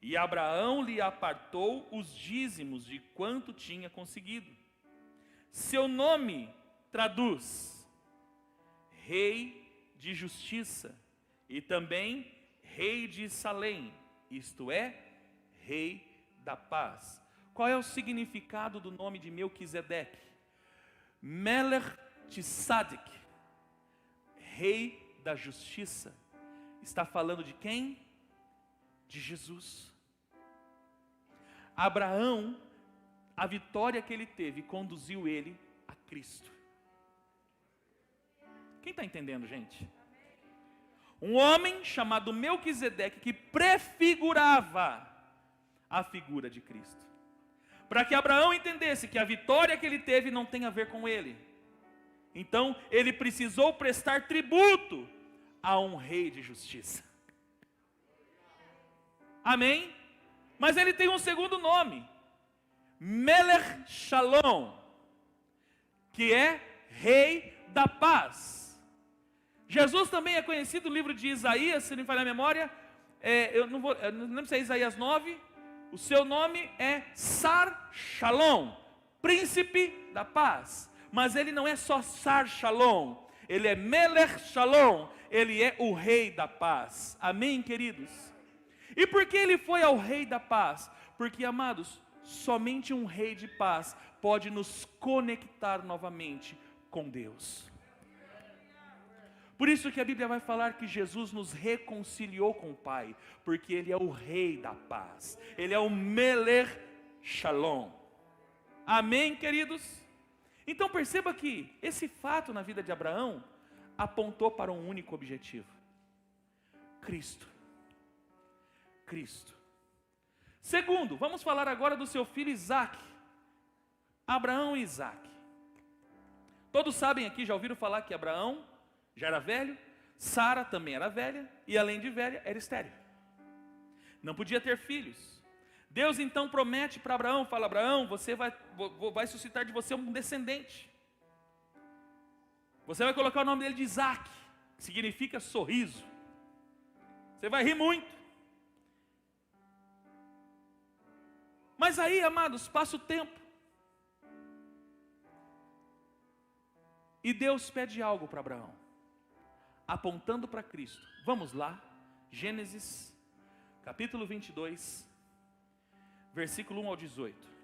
E Abraão lhe apartou os dízimos de quanto tinha conseguido. Seu nome traduz Rei de Justiça, e também Rei de Salém, isto é, Rei da Paz. Qual é o significado do nome de Melquisedeque? Melech Tzadik, Rei da Justiça. Está falando de quem? De Jesus. Abraão, a vitória que ele teve, conduziu ele a Cristo. Quem está entendendo, gente? Um homem chamado Melquisedeque, que prefigurava a figura de Cristo. Para que Abraão entendesse que a vitória que ele teve não tem a ver com ele. Então, ele precisou prestar tributo a um rei de justiça. Amém? Mas ele tem um segundo nome, Melech Shalom, que é Rei da Paz. Jesus também é conhecido no livro de Isaías, se não me falha a memória, eu não lembro se é Isaías 9, o seu nome é Sar Shalom, Príncipe da Paz. Mas ele não é só Sar Shalom, ele é Melech Shalom, ele é o Rei da Paz. Amém, queridos? E por que ele foi ao Rei da Paz? Porque, amados, somente um Rei de Paz pode nos conectar novamente com Deus. Por isso que a Bíblia vai falar que Jesus nos reconciliou com o Pai, porque Ele é o Rei da Paz, Ele é o Melech Shalom. Amém, queridos? Então perceba que esse fato na vida de Abraão apontou para um único objetivo: Cristo. Cristo. Segundo, vamos falar agora do seu filho Isaque. Abraão e Isaque. Todos sabem aqui, já ouviram falar que Abraão já era velho, Sara também era velha, e além de velha, era estéril. Não podia ter filhos. Deus então promete para Abraão, fala: Abraão, você vai suscitar de você um descendente. Você vai colocar o nome dele de Isaque, que significa sorriso. Você vai rir muito. Mas aí, amados, passa o tempo. E Deus pede algo para Abraão, apontando para Cristo. Vamos lá, Gênesis, capítulo 22, versículo 1 ao 18.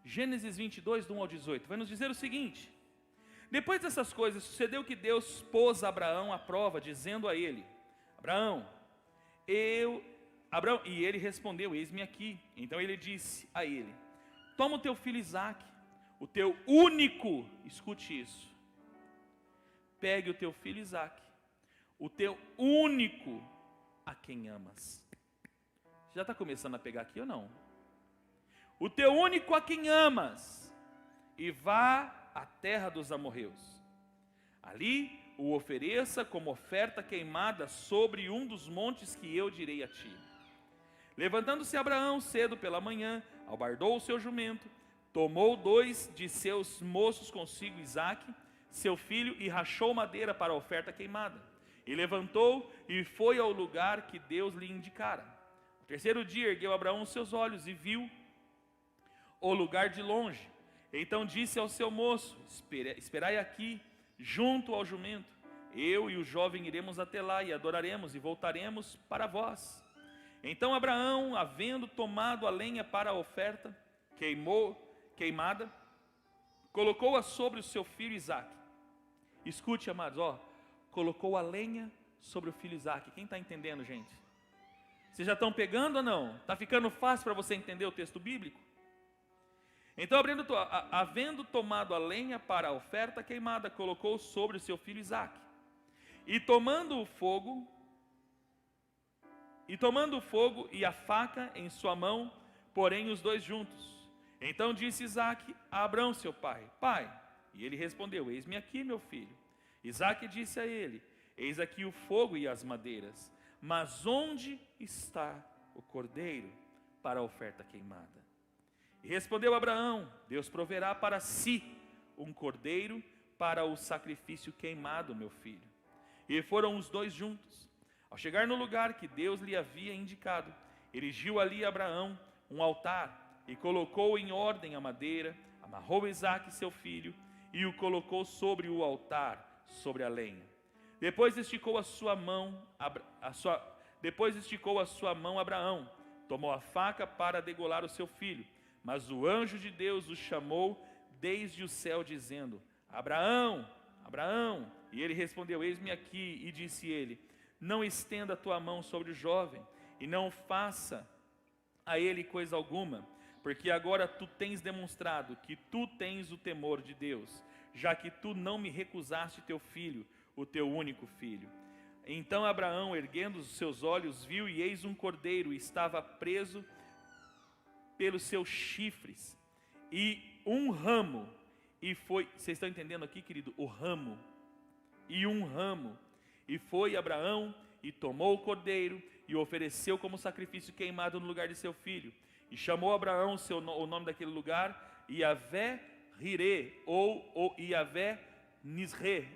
Gênesis 22, do 1 ao 18, vai nos dizer o seguinte: depois dessas coisas, sucedeu que Deus pôs Abraão à prova, dizendo a ele: Abraão, e ele respondeu: eis-me aqui. Então ele disse a ele: toma o teu filho Isaque, o teu único, escute isso, pegue o teu filho Isaque, o teu único, a quem amas. Já está começando a pegar aqui ou não? O teu único a quem amas, e vá à terra dos amorreus. Ali o ofereça como oferta queimada sobre um dos montes que eu direi a ti. Levantando-se Abraão cedo pela manhã, albardou o seu jumento, tomou 2 de seus moços consigo, Isaque, seu filho, e rachou madeira para a oferta queimada. E levantou e foi ao lugar que Deus lhe indicara. No terceiro dia ergueu Abraão os seus olhos e viu o lugar de longe. Então disse ao seu moço: esperai aqui, junto ao jumento. Eu e o jovem iremos até lá e adoraremos e voltaremos para vós. Então Abraão, havendo tomado a lenha para a oferta queimada, colocou-a sobre o seu filho Isaque. Escute, amados, colocou a lenha sobre o filho Isaque. Quem está entendendo, gente? Vocês já estão pegando ou não? Está ficando fácil para você entender o texto bíblico? Então, havendo tomado a lenha para a oferta queimada, colocou sobre o seu filho Isaque. E tomando o fogo e a faca em sua mão, porém os dois juntos. Então disse Isaque a Abrão seu pai: Pai. E ele respondeu: Eis-me aqui, meu filho. Isaque disse a ele: Eis aqui o fogo e as madeiras, mas onde está o cordeiro para a oferta queimada? E respondeu Abraão: Deus proverá para si um cordeiro para o sacrifício queimado, meu filho. E foram os dois juntos. Ao chegar no lugar que Deus lhe havia indicado, erigiu ali Abraão um altar e colocou em ordem a madeira, amarrou Isaque seu filho e o colocou sobre o altar, sobre a lenha. Depois esticou a sua mão Abraão, tomou a faca para degolar o seu filho. Mas o anjo de Deus o chamou desde o céu, dizendo: Abraão, Abraão. E ele respondeu: Eis-me aqui. E disse ele: Não estenda a tua mão sobre o jovem, e não faça a ele coisa alguma, porque agora tu tens demonstrado que tu tens o temor de Deus, já que tu não me recusaste teu filho, o teu único filho. Então Abraão, erguendo os seus olhos, viu, e eis um cordeiro estava preso pelos seus chifres, e um ramo, e foi, vocês estão entendendo aqui, querido? O ramo, e um ramo, e foi Abraão, e tomou o cordeiro, e o ofereceu como sacrifício queimado no lugar de seu filho, e chamou Abraão o nome daquele lugar, Yahvé-Jireh, ou Yahvé-Nisre,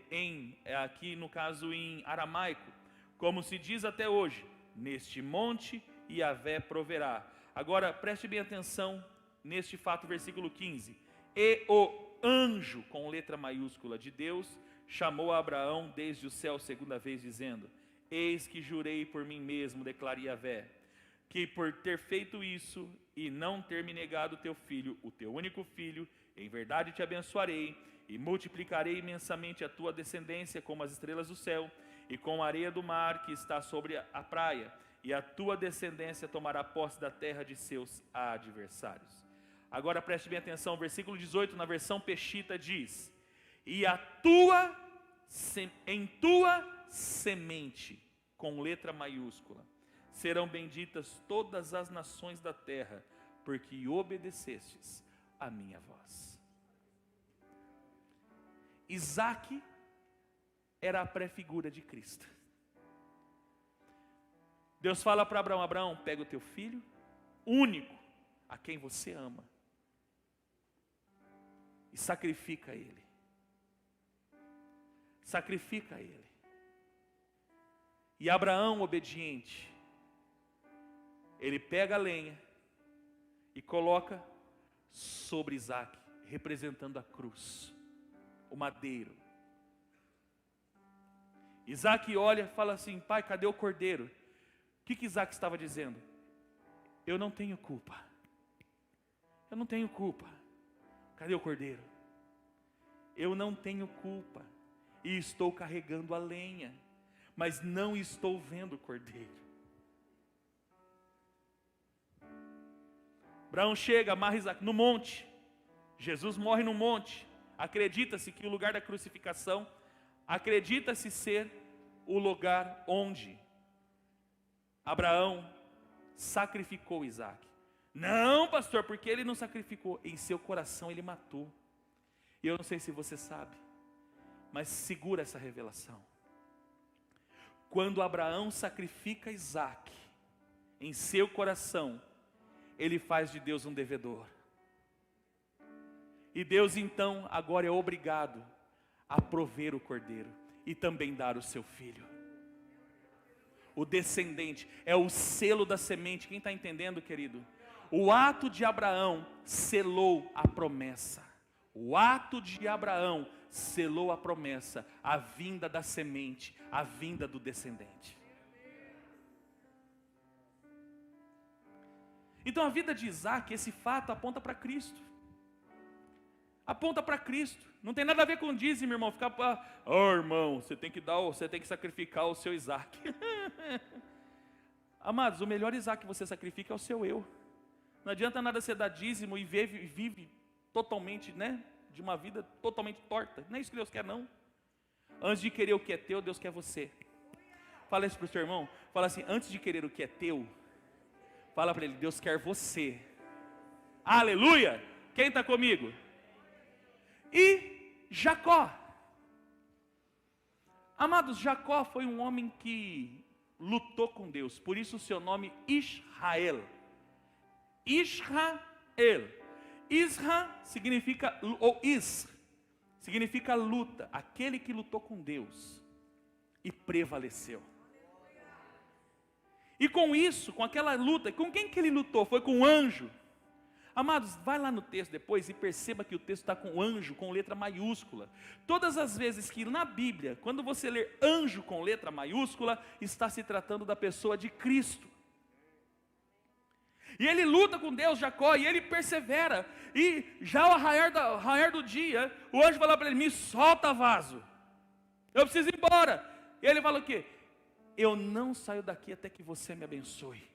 aqui no caso em aramaico, como se diz até hoje: neste monte Yahvé proverá. Agora preste bem atenção neste fato, versículo 15. E o anjo, com letra maiúscula, de Deus, chamou a Abraão desde o céu segunda vez, dizendo: Eis que jurei por mim mesmo, declara Yahvé, que por ter feito isso e não ter me negado teu filho, o teu único filho, em verdade te abençoarei e multiplicarei imensamente a tua descendência como as estrelas do céu e como a areia do mar que está sobre a praia. E a tua descendência tomará posse da terra de seus adversários. Agora preste bem atenção, versículo 18, na versão Peshita diz: E em tua semente, com letra maiúscula, serão benditas todas as nações da terra, porque obedecestes a minha voz. Isaque era a pré-figura de Cristo. Deus fala para Abraão: Abraão, pega o teu filho único, a quem você ama, e sacrifica ele. Sacrifica ele. E Abraão, obediente, ele pega a lenha e coloca sobre Isaque, representando a cruz, o madeiro. Isaque olha e fala assim: pai, cadê o cordeiro? O que Isaque estava dizendo? Eu não tenho culpa. Eu não tenho culpa. Cadê o cordeiro? Eu não tenho culpa. E estou carregando a lenha, mas não estou vendo o cordeiro. Abraão chega, amarra Isaque no monte. Jesus morre no monte. Acredita-se que o lugar da crucificação, acredita-se ser o lugar onde Abraão sacrificou Isaque. Não, pastor, porque ele não sacrificou. Em seu coração ele matou. E eu não sei se você sabe, mas segura essa revelação. Quando Abraão sacrifica Isaque, em seu coração, ele faz de Deus um devedor. E Deus então agora é obrigado a prover o cordeiro e também dar o seu filho. O descendente é o selo da semente. Quem está entendendo, querido? O ato de Abraão selou a promessa. O ato de Abraão selou a promessa, a vinda da semente, a vinda do descendente. Então a vida de Isaque, esse fato aponta para Cristo. Aponta para Cristo. Não tem nada a ver com dízimo, irmão. Ficar para, irmão, você tem que sacrificar o seu Isaque. Amados, o melhor Isaque que você sacrifica é o seu eu. Não adianta nada você dar dízimo e vive totalmente, né, de uma vida totalmente torta. Não é isso que Deus quer, não. Antes de querer o que é teu, Deus quer você. Fala isso para o seu irmão. Fala assim, antes de querer o que é teu, fala para ele, Deus quer você. Aleluia! Quem está comigo? E Jacó. Amados, Jacó foi um homem que lutou com Deus. Por isso o seu nome Israel. Israel. Isra significa, ou Is, significa luta. Aquele que lutou com Deus e prevaleceu. E com isso, com aquela luta, com quem que ele lutou? Foi com o anjo. Amados, vai lá no texto depois e perceba que o texto está com anjo, com letra maiúscula. Todas as vezes que na Bíblia, quando você ler anjo com letra maiúscula, está se tratando da pessoa de Cristo. E ele luta com Deus, Jacó, e ele persevera. E já ao raiar do dia, o anjo fala para ele, me solta, vaso. Eu preciso ir embora. E ele fala o quê? Eu não saio daqui até que você me abençoe.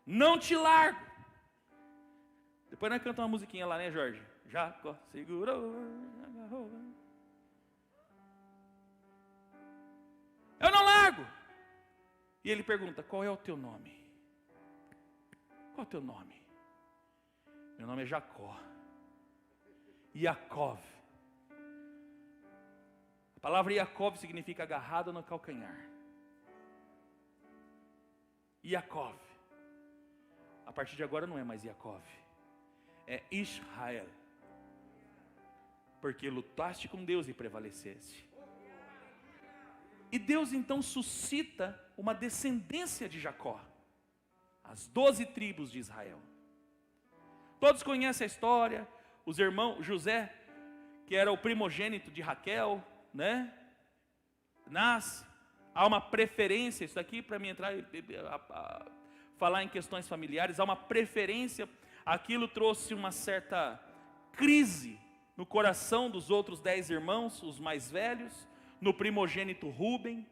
Não te largo. Depois nós cantamos uma musiquinha lá, né, Jorge? Jacó segurou, agarrou. Eu não largo. E ele pergunta, qual é o teu nome? Qual é o teu nome? Meu nome é Jacó. Yaakov. A palavra Yaakov significa agarrado no calcanhar. Yaakov. A partir de agora não é mais Yaakov. É Israel. Porque lutaste com Deus e prevaleceste. E Deus então suscita uma descendência de Jacó. As 12 tribos de Israel. Todos conhecem a história. Os irmãos, José, que era o primogênito de Raquel, né? Nasce. Há uma preferência, isso aqui para mim entrar falar em questões familiares, há uma preferência. Aquilo trouxe uma certa crise no coração dos outros 10 irmãos, os mais velhos, no primogênito Rúben.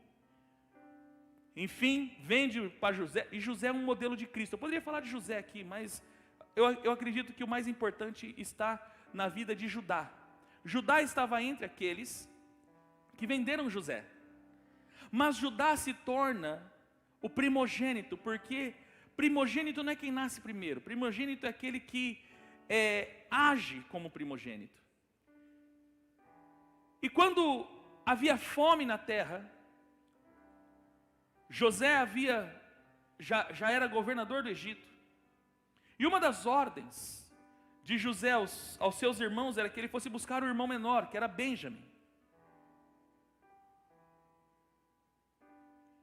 Enfim, vende para José, e José é um modelo de Cristo. Eu poderia falar de José aqui, mas eu acredito que o mais importante está na vida de Judá. Judá estava entre aqueles que venderam José. Mas Judá se torna o primogênito, porque primogênito não é quem nasce primeiro. Primogênito é aquele que age como primogênito. E quando havia fome na terra, José já era governador do Egito. E uma das ordens de José aos seus irmãos era que ele fosse buscar o irmão menor, que era Benjamim.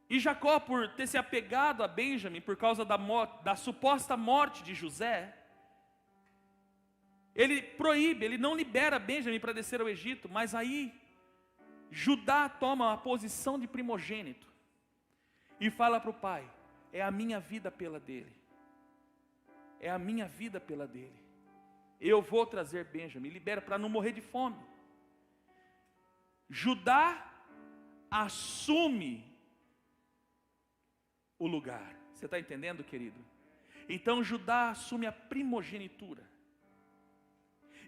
E Jacó, por ter se apegado a Benjamim, por causa da suposta morte de José, ele proíbe, ele não libera Benjamim para descer ao Egito, mas aí Judá toma a posição de primogênito e fala para o pai, é a minha vida pela dele, é a minha vida pela dele, eu vou trazer Benjamim, libera para não morrer de fome. Judá assume o lugar, você está entendendo, querido? Então Judá assume a primogenitura.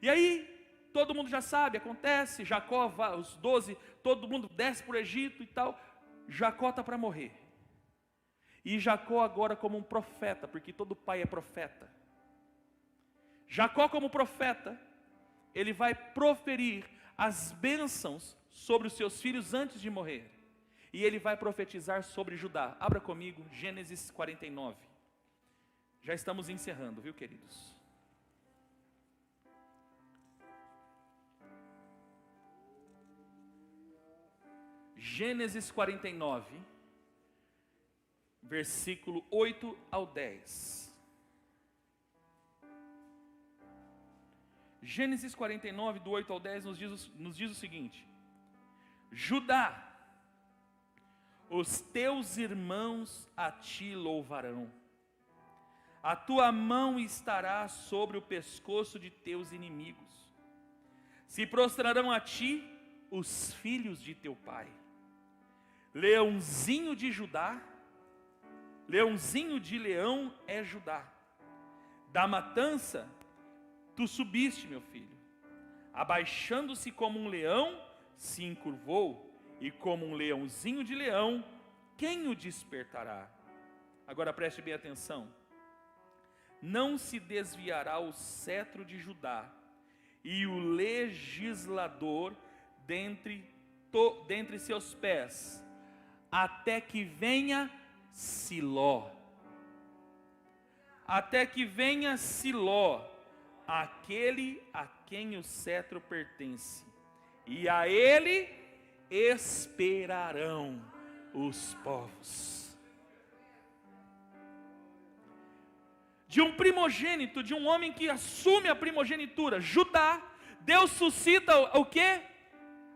E aí, todo mundo já sabe, acontece, Jacó, os 12, todo mundo desce para o Egito e tal, Jacó está para morrer. E Jacó agora como um profeta, porque todo pai é profeta. Jacó como profeta, ele vai proferir as bênçãos sobre os seus filhos antes de morrer. E ele vai profetizar sobre Judá. Abra comigo, Gênesis 49. Já estamos encerrando, viu, queridos? Gênesis 49, versículo 8 ao 10. Gênesis 49, do 8 ao 10, nos diz o seguinte: Judá, os teus irmãos a ti louvarão, a tua mão estará sobre o pescoço de teus inimigos, se prostrarão a ti os filhos de teu pai. Leãozinho de Judá, leãozinho de leão é Judá, da matança Tu subiste, meu filho, abaixando-se como um leão, se encurvou, e como um leãozinho de leão, quem o despertará? Agora preste bem atenção. Não se desviará o cetro de Judá, e o legislador dentre seus pés, até que venha Siló. Até que venha Siló, aquele a quem o cetro pertence, e a ele esperarão os povos. De um primogênito, de um homem que assume a primogenitura, Judá, Deus suscita o quê?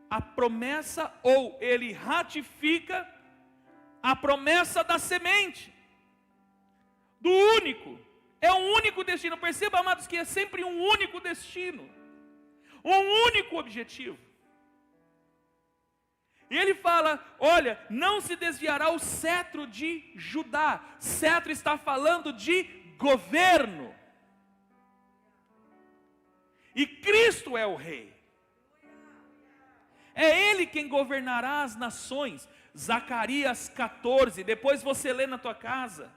A promessa, ou ele ratifica a promessa da semente, do único. É um único destino. Perceba, amados, que é sempre um único destino, um único objetivo. E ele fala, olha, não se desviará o cetro de Judá. Cetro está falando de governo. E Cristo é o rei. É Ele quem governará as nações. Zacarias 14, depois você lê na tua casa,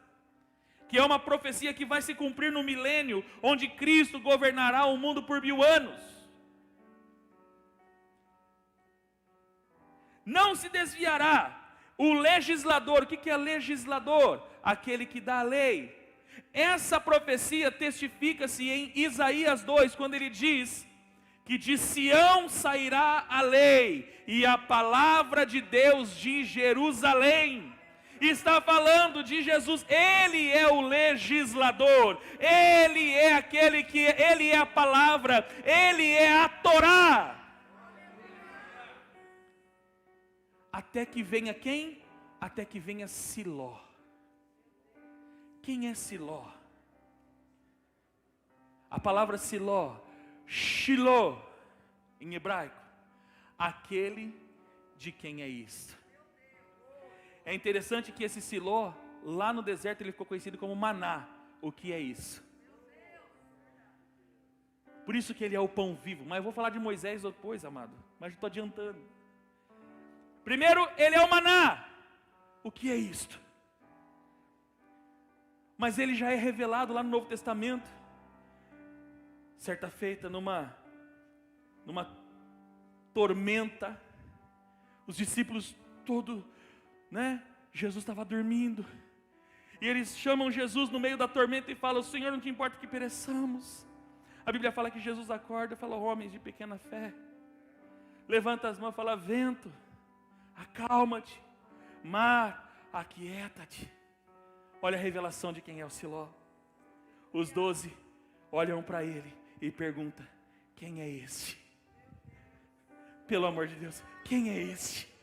que é uma profecia que vai se cumprir no milênio, onde Cristo governará o mundo por 1000 anos. Não se desviará o legislador. O que é legislador? Aquele que dá a lei. Essa profecia testifica-se em Isaías 2, quando ele diz que de Sião sairá a lei e a palavra de Deus de Jerusalém. Está falando de Jesus. Ele é o legislador, Ele é aquele que, Ele é a palavra, Ele é a Torá. Até que venha quem? Até que venha Siló. Quem é Siló? A palavra Siló, Shiló, em hebraico, aquele de quem é isto. É interessante que esse Siló, lá no deserto, ele ficou conhecido como maná. O que é isso? Por isso que ele é o pão vivo. Mas eu vou falar de Moisés depois, amado, mas estou adiantando. Primeiro, ele é o maná. O que é isto? Mas ele já é revelado lá no Novo Testamento. Certa feita, numa tormenta, os discípulos todos, Jesus estava dormindo, e eles chamam Jesus no meio da tormenta e falam: Senhor, não te importa que pereçamos. A Bíblia fala que Jesus acorda e fala: homens de pequena fé, levanta as mãos e fala: vento, acalma-te, mar, aquieta-te. Olha a revelação de quem é o Siló. Os 12 olham para ele e perguntam: quem é este? Pelo amor de Deus, quem é este?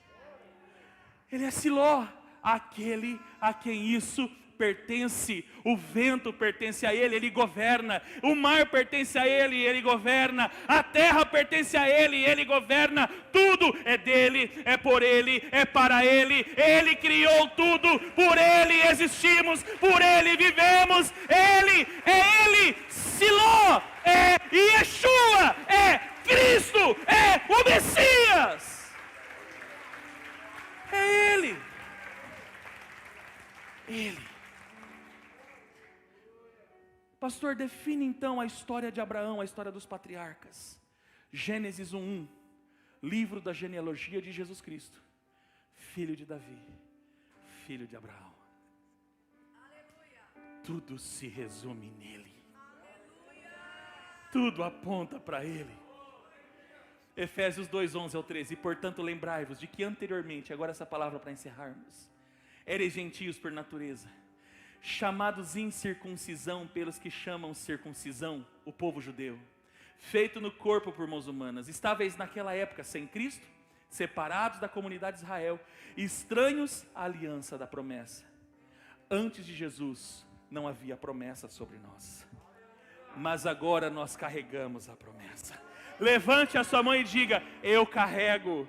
Ele é Siló, aquele a quem isso pertence. O vento pertence a ele, ele governa. O mar pertence a ele, ele governa. A terra pertence a ele, ele governa. Tudo é dele, é por ele, é para ele. Ele criou tudo, por ele existimos, por ele vivemos. Ele, Siló, é Yeshua, é Cristo, é o Messias. É Ele. Pastor, define então a história de Abraão, a história dos patriarcas. Gênesis 1:1, livro da genealogia de Jesus Cristo, filho de Davi, filho de Abraão. Aleluia. Tudo se resume nele. Aleluia. Tudo aponta para ele. Efésios 2:11 ao 13. E portanto lembrai-vos de que anteriormente, agora essa palavra para encerrarmos, ereis gentios por natureza, chamados incircuncisão pelos que chamam circuncisão, o povo judeu, feito no corpo por mãos humanas. Estáveis naquela época sem Cristo, separados da comunidade de Israel, estranhos à aliança da promessa. Antes de Jesus não havia promessa sobre nós, mas agora nós carregamos a promessa. Levante a sua mão e diga: eu carrego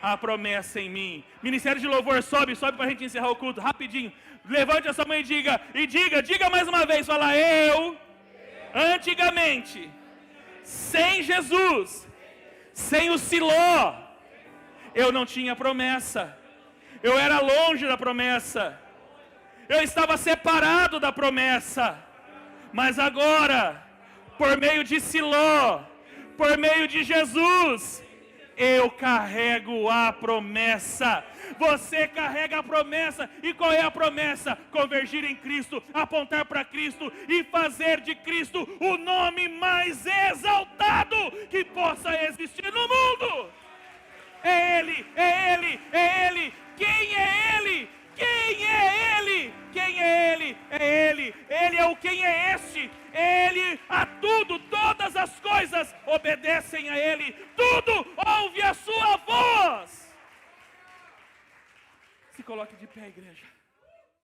a promessa em mim. Ministério de louvor, sobe para a gente encerrar o culto, rapidinho. Levante a sua mão e diga mais uma vez, fala: eu Antigamente, sem Jesus, sem o Siló, eu não tinha promessa. Eu era longe da promessa. Eu estava separado da promessa. Mas agora, por meio de Siló, por meio de Jesus, eu carrego a promessa. Você carrega a promessa. E qual é a promessa? Convergir em Cristo, apontar para Cristo e fazer de Cristo o nome mais exaltado que possa existir no mundo. É Ele, é Ele, é Ele. Quem é Ele? Quem é Ele? Quem é Ele? É Ele. Ele é o quem é este. Ele a tudo, todas as coisas obedecem a Ele. Tudo ouve a sua voz. Se coloque de pé, igreja.